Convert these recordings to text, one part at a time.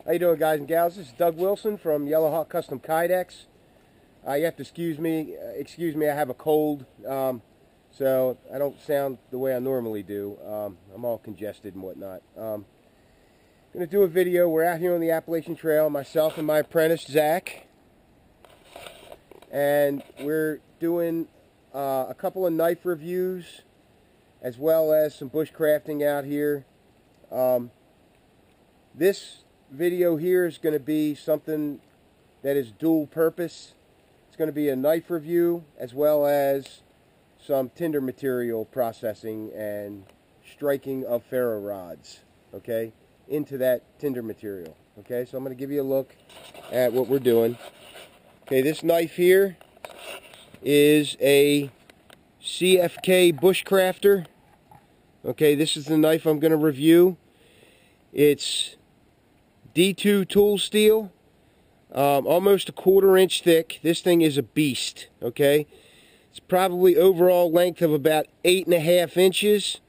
How you doing, guys and gals? This is Doug Wilson from Yellow Hawk Custom Kydex. You have to excuse me. I have a cold, so I don't sound the way I normally do. I'm all congested and whatnot. I'm going to do a video. We're out here on the Appalachian Trail, myself and my apprentice, Zach. And we're doing a couple of knife reviews, as well as some bushcrafting out here. This video here is going to be something that is dual purpose. It's going to be a knife review as well as some tinder material processing and striking of ferro rods, okay, into that tinder material. Okay, so I'm going to give you a look at what we're doing. Okay, this knife here is a CFK Bushcrafter. Okay, this is the knife I'm going to review. It's D2 tool steel, almost a 1/4 inch thick. This thing is a beast, okay? It's probably overall length of about 8.5 inches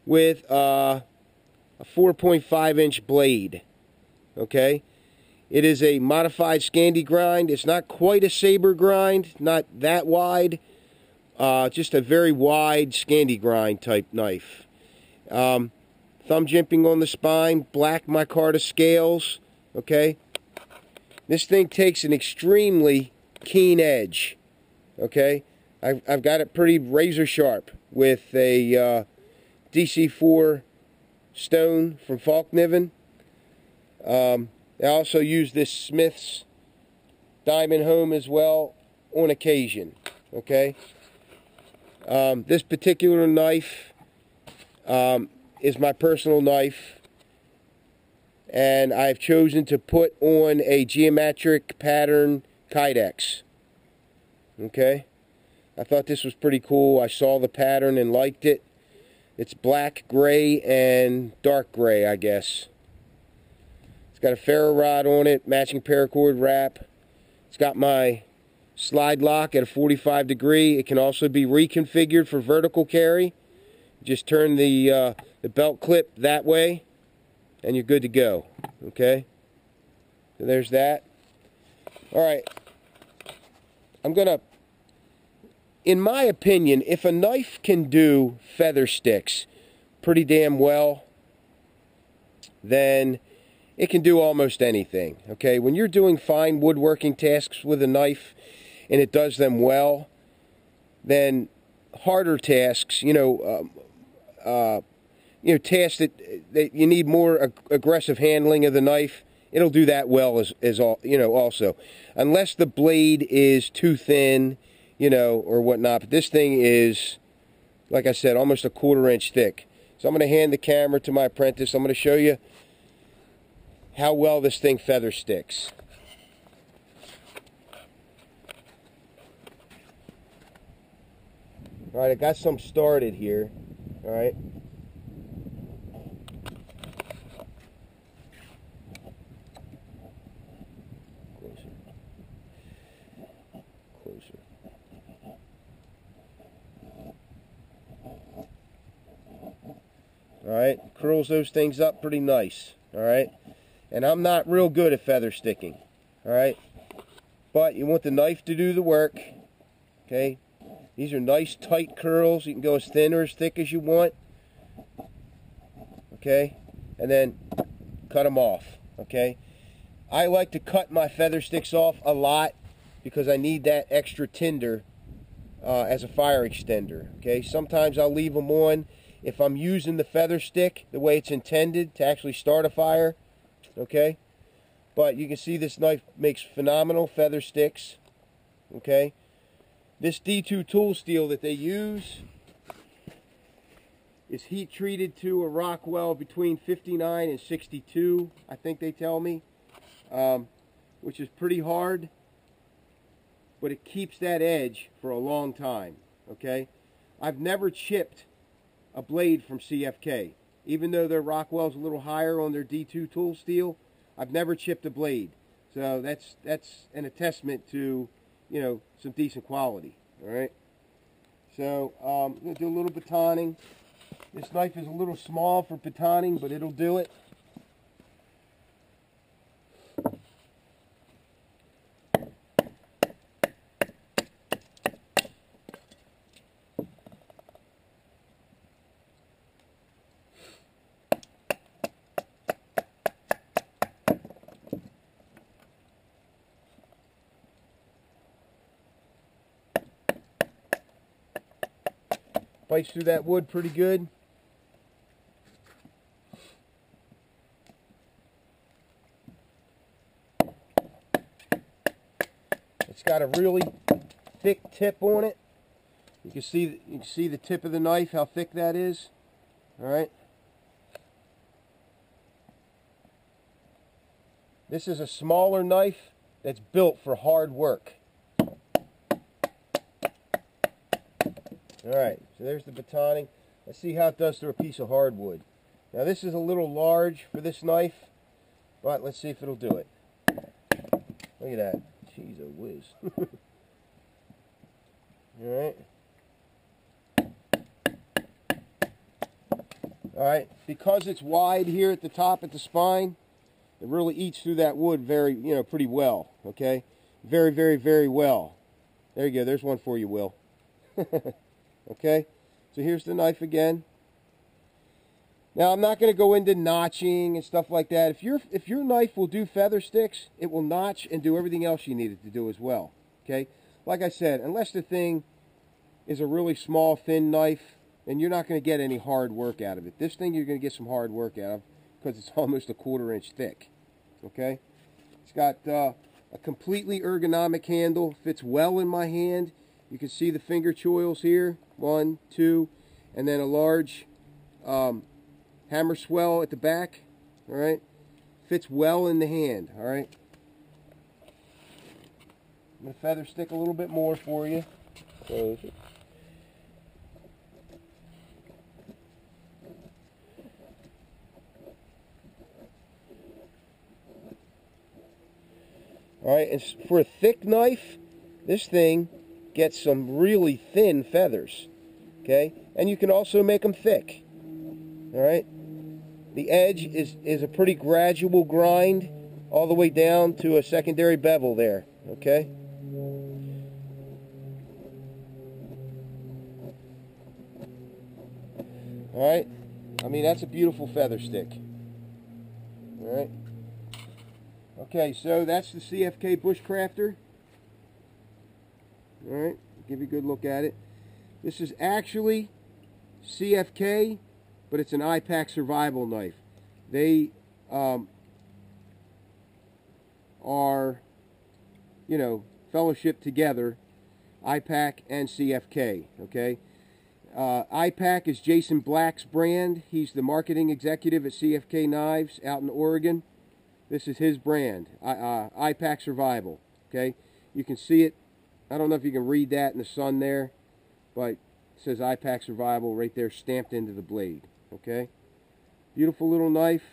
with a 4.5 inch blade, okay? It is a modified Scandi grind. It's not quite a saber grind, not that wide, just a very wide Scandi grind type knife. Thumb jimping on the spine, black micarta scales, okay? This thing takes an extremely keen edge, okay? I've got it pretty razor sharp with a DC4 stone from Falkniven. I also use this Smith's Diamond Home as well on occasion, okay? This particular knife is my personal knife, and I've chosen to put on a geometric pattern Kydex. Okay, I thought this was pretty cool. I saw the pattern and liked it. It's black, gray, and dark gray, I guess. It's got a ferro rod on it, matching paracord wrap. It's got my slide lock at a 45 degree. It can also be reconfigured for vertical carry. Just turn the belt clip that way, and you're good to go. Okay? So there's that. Alright. I'm going to, in my opinion, if a knife can do feather sticks pretty damn well, then it can do almost anything. Okay? When you're doing fine woodworking tasks with a knife, and it does them well, then harder tasks, tasks that you need more aggressive handling of the knife, it'll do that well also. Unless the blade is too thin, or whatnot. But this thing is, like I said, almost a 1/4 inch thick. So I'm going to hand the camera to my apprentice. I'm going to show you how well this thing feather sticks. Alright, I got some started here. Alright. Closer. Alright, curls those things up pretty nice. Alright. And I'm not real good at feather sticking. Alright. But you want the knife to do the work. Okay. These are nice tight curls. You can go as thin or as thick as you want. Okay? And then cut them off. Okay? I like to cut my feather sticks off a lot because I need that extra tinder as a fire extender. Okay? Sometimes I'll leave them on if I'm using the feather stick the way it's intended to actually start a fire. Okay? But you can see this knife makes phenomenal feather sticks. Okay? This D2 tool steel that they use is heat treated to a Rockwell between 59 and 62, I think they tell me, which is pretty hard, but it keeps that edge for a long time, okay? I've never chipped a blade from CFK. Even though their Rockwell's a little higher on their D2 tool steel, I've never chipped a blade. So that's an attestament to, some decent quality. Alright, so I'm going to do a little batoning. This knife is a little small for batoning, but it'll do it. Bites through that wood pretty good. It's got a really thick tip on it. You can see the tip of the knife, how thick that is. All right. This is a smaller knife that's built for hard work. All right, so there's the Batani. Let's see how it does through a piece of hardwood. Now this is a little large for this knife, but let's see if it'll do it. Look at that. Jeez, a whiz. All right. All right, because it's wide here at the top, at the spine, it really eats through that wood very, pretty well, okay? Very, very, very well. There you go. There's one for you, Will. Okay? So here's the knife again. Now, I'm not going to go into notching and stuff like that. If your knife will do feather sticks, it will notch and do everything else you need it to do as well, okay? Like I said, unless the thing is a really small, thin knife, then you're not going to get any hard work out of it. This thing you're going to get some hard work out of, because it's almost a 1/4 inch thick, okay? It's got a completely ergonomic handle, fits well in my hand. You can see the finger choils here, 1, 2, and then a large hammer swell at the back, all right? Fits well in the hand, all right? I'm going to feather stick a little bit more for you. Close it. All right, and for a thick knife, this thing gets some really thin feathers, okay? And you can also make them thick, all right? The edge is a pretty gradual grind all the way down to a secondary bevel there, okay? All right, I mean, that's a beautiful feather stick, all right? Okay, so that's the CFK Bushcrafter. All right, give you a good look at it. This is actually CFK, but it's an iPak survival knife. They are, fellowship together, iPak and CFK, okay? iPak is Jason Black's brand. He's the marketing executive at CFK Knives out in Oregon. This is his brand, iPak Survival, okay? You can see it. I don't know if you can read that in the sun there, but it says iPak Survival right there stamped into the blade, okay? Beautiful little knife.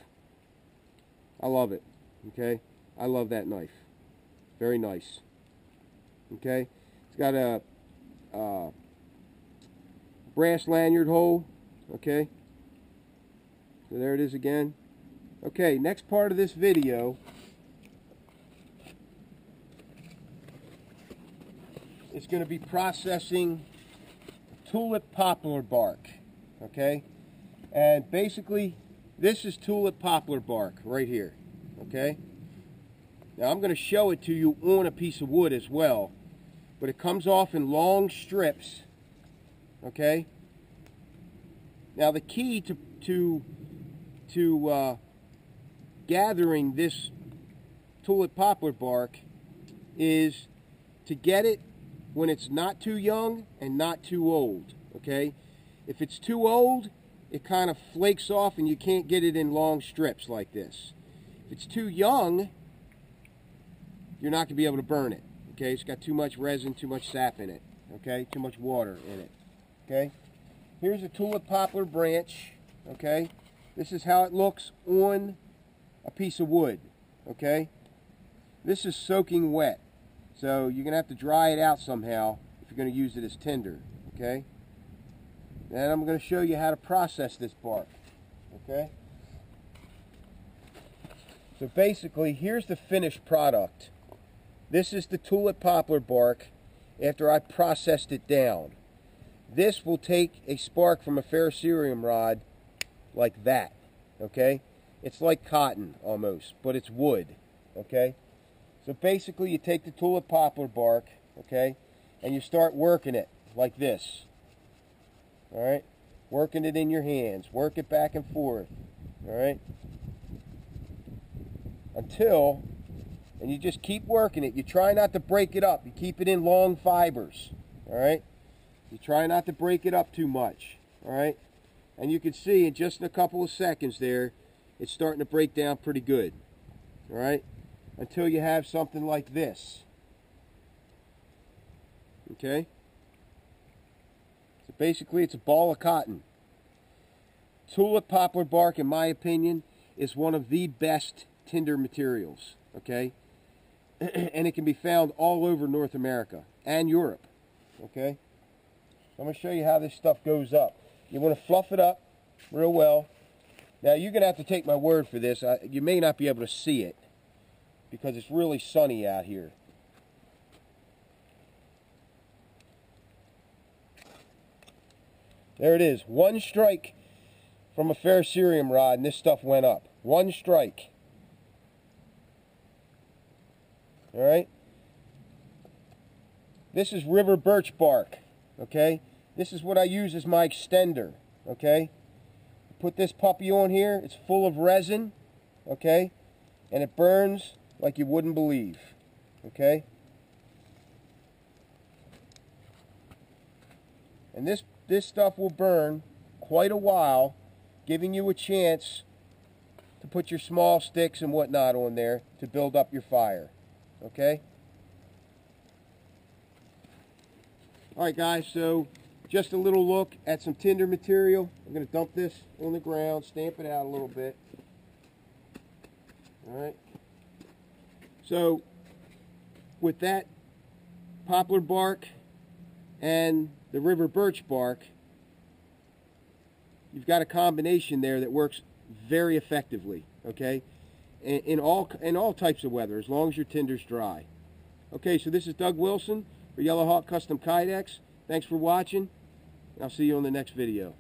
I love it, okay? I love that knife. Very nice, okay? It's got a brass lanyard hole, okay? So there it is again. Okay, next part of this video is going to be processing tulip poplar bark, okay? And basically, this is tulip poplar bark right here, okay? Now, I'm going to show it to you on a piece of wood as well, but it comes off in long strips, okay? Now, the key to gathering this tulip poplar bark is to get it when it's not too young and not too old, okay? If it's too old, it kind of flakes off and you can't get it in long strips like this. If it's too young, you're not going to be able to burn it, okay? It's got too much resin, too much sap in it, okay? Too much water in it, okay? Here's a tulip poplar branch, okay? This is how it looks on a piece of wood, okay? This is soaking wet, so you're going to have to dry it out somehow if you're going to use it as tinder, okay? Then I'm going to show you how to process this bark, okay? So basically, here's the finished product. This is the tulip poplar bark after I processed it down. This will take a spark from a ferrocerium rod like that, okay? It's like cotton almost, but it's wood, okay? So basically you take the tulip poplar bark, okay, and you start working it like this, All right, working it in your hands. Work it back and forth. All right, until, and you just keep working it. You try not to break it up. You keep it in long fibers. All right, you try not to break it up too much. All right, and you can see in just a couple of seconds there, it's starting to break down pretty good. All right, until you have something like this. Okay, so basically it's a ball of cotton. Tulip poplar bark, in my opinion, is one of the best tinder materials. Okay, and it can be found all over North America and Europe. Okay, so I'm going to show you how this stuff goes up. You want to fluff it up real well. Now you're going to have to take my word for this. You may not be able to see it because it's really sunny out here. There it is. One strike from a ferrocerium rod and this stuff went up. One strike. Alright? This is river birch bark. Okay? This is what I use as my extender. Okay? Put this puppy on here. It's full of resin. Okay? And it burns like you wouldn't believe. Okay? And this stuff will burn quite a while, giving you a chance to put your small sticks and whatnot on there to build up your fire. Okay? Alright guys, so just a little look at some tinder material. I'm going to dump this on the ground, stamp it out a little bit. Alright? So, with that poplar bark and the river birch bark, you've got a combination there that works very effectively, okay? In all types of weather, as long as your tinder's dry. Okay, so this is Doug Wilson for Yellow Hawk Custom Kydex. Thanks for watching. I'll see you on the next video.